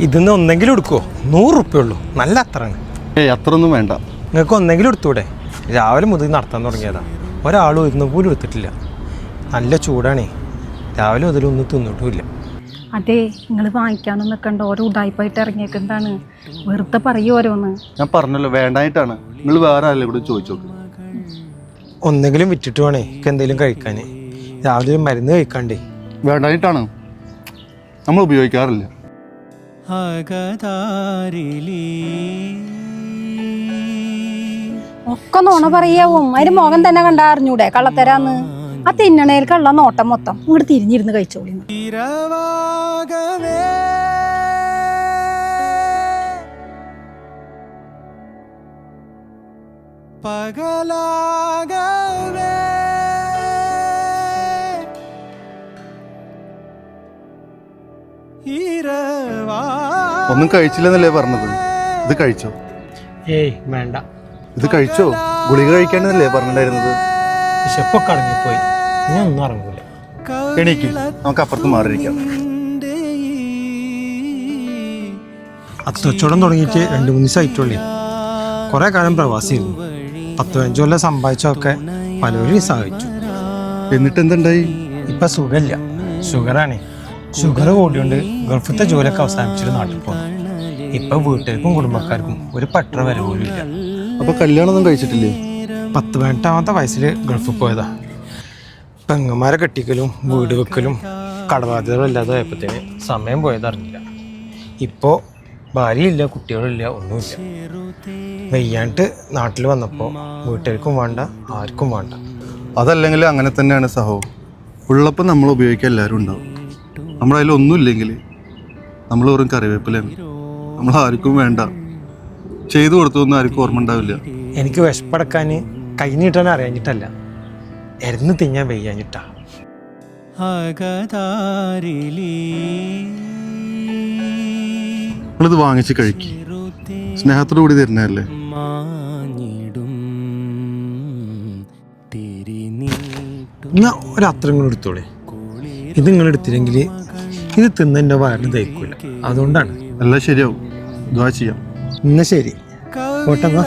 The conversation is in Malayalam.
ഇതിന്ന് ഒന്നെങ്കിലും എടുക്കുമോ? 100 റുപ്യ ഉള്ളൂ, നല്ല അത്രയാണ്. അത്രയൊന്നും വേണ്ട. നിങ്ങൾക്ക് ഒന്നെങ്കിലും എടുത്തൂടെ? രാവിലെ മുതൽ നടത്താൻ തുടങ്ങിയതാ, ഒരാളും ഇരുന്ന് പോലും എടുത്തിട്ടില്ല. നല്ല ചൂടാണേ, രാവിലെ മുതൽ ഒന്നും തിന്നിട്ടുമില്ല. അതെ, നിങ്ങൾ വാങ്ങിക്കാനും നിൽക്കണ്ട, ഓരോ ഉടായ്പായിട്ട് ഇറങ്ങിയേക്കെന്താണ്, വെറുതെ പറയൂ ഓരോന്ന്. ഞാൻ പറഞ്ഞല്ലോ വേണ്ടായിട്ടാണ്. നിങ്ങൾ വേറെ ആരെങ്കിലും കൂടെ ചോദിച്ചു നോക്ക്. ഒന്നെങ്കിലും വിറ്റിട്ട് വേണേ എനിക്ക് എന്തെങ്കിലും കഴിക്കാൻ. രാവിലെ മരുന്ന് കഴിക്കാണ്ടേ. വേണ്ടായിട്ടാണ്, നമ്മൾ ഉപയോഗിക്കാറില്ല. ഒക്കെ നോണ പറയാവും. അതിന് മുഖം തന്നെ കണ്ടാ അറിഞ്ഞൂടെ കള്ളത്തരാന്ന്. ആ തിന്നണേൽ കള്ള നോട്ടം മൊത്തം ഇങ്ങോട്ട് തിരിഞ്ഞിരുന്ന് കഴിച്ചോളി. ഒന്നും കഴിച്ചില്ലെന്നല്ലേ പറഞ്ഞത്? ഇത് കഴിച്ചോ? ഏയ് വേണ്ട. ഇത് കഴിച്ചോ? ഗുളിക കഴിക്കാണെന്നല്ലേ പറഞ്ഞിട്ടുണ്ടായിരുന്നത്? വിശപ്പൊക്കെ അടങ്ങിപ്പോയി, ഞാൻ ഒന്നും ഇറങ്ങൂല. എണീക്ക്, നമുക്ക് അപ്പുറത്ത് മാറിയിരിക്കാം. അത്തച്ചവടം തുടങ്ങിയിട്ട് 2-3 ദിവസമായിട്ടുള്ളേ. കുറേ കാലം പ്രവാസിയായിരുന്നു. 10-15 കൊല്ലം സമ്പാദിച്ചതൊക്കെ പലരും സഹായിച്ചു. എന്നിട്ട് എന്തുണ്ടായി? ഇപ്പം സുഖമില്ല, ഷുഗറാണേ. ഷുഗർ കൂടിയോണ്ട് ഗൾഫത്തെ ജോലിയൊക്കെ അവസാനിച്ചിട്ട് നാട്ടിൽ പോകുന്നു. ഇപ്പം വീട്ടുകാർക്കും കുടുംബക്കാർക്കും ഒരു പട്ട വരെ പോലും ഇല്ല. അപ്പൊ കല്യാണമൊന്നും കഴിച്ചിട്ടില്ലേ? 18-ാമത്തെ വയസ്സിൽ ഗൾഫിൽ പോയതാ. പെങ്ങന്മാരെ കെട്ടിക്കലും വീട് വെക്കലും കടബാധ്യതകളും ഇല്ലാതെ ആയപ്പോഴത്തേന് സമയം പോയതറിഞ്ഞില്ല. ഇപ്പോൾ ഭാര്യയില്ല, കുട്ടികളില്ല, ഒന്നുമില്ല. വയ്യാണ്ട് നാട്ടിൽ വന്നപ്പോൾ വീട്ടുകാർക്കും വേണ്ട, ആർക്കും വേണ്ട. അതല്ലെങ്കിൽ അങ്ങനെ തന്നെയാണ് സഹോ. ഉള്ളപ്പോൾ നമ്മൾ ഉപയോഗിക്കാൻ എല്ലാവരും ഉണ്ടാവും. നമ്മളതിലൊന്നും ഇല്ലെങ്കിൽ നമ്മൾ വെറും കറിവേപ്പിലാണ്. നമ്മൾ ആർക്കും വേണ്ട, ചെയ്തു കൊടുത്തൊന്നും ആർക്കും ഓർമ്മ ഉണ്ടാവില്ല. എനിക്ക് വിശപ്പടക്കാൻ കൈ നീട്ടാൻ അറിയാഞ്ഞിട്ടല്ല, എരുന്ന് തിന്നാൻ വയ്യാഞ്ഞിട്ടാ. നമ്മളിത് വാങ്ങിച്ച് കഴിക്കും, സ്നേഹത്തോടു കൂടി തരുന്നതല്ലേ. ഞാൻ ഒരത്രയും കൂടെ എടുത്തോളേ. ഇത് നിങ്ങൾ എടുത്തില്ലെങ്കിൽ ഇത് തിന്നെൻ്റെ വയറിന് ദഹിക്കില്ല, അതുകൊണ്ടാണ്. എല്ലാം ശരിയാവും, ദുആ ചെയ്യാം. എന്നാ ശരി, പോട്ടെന്നാ.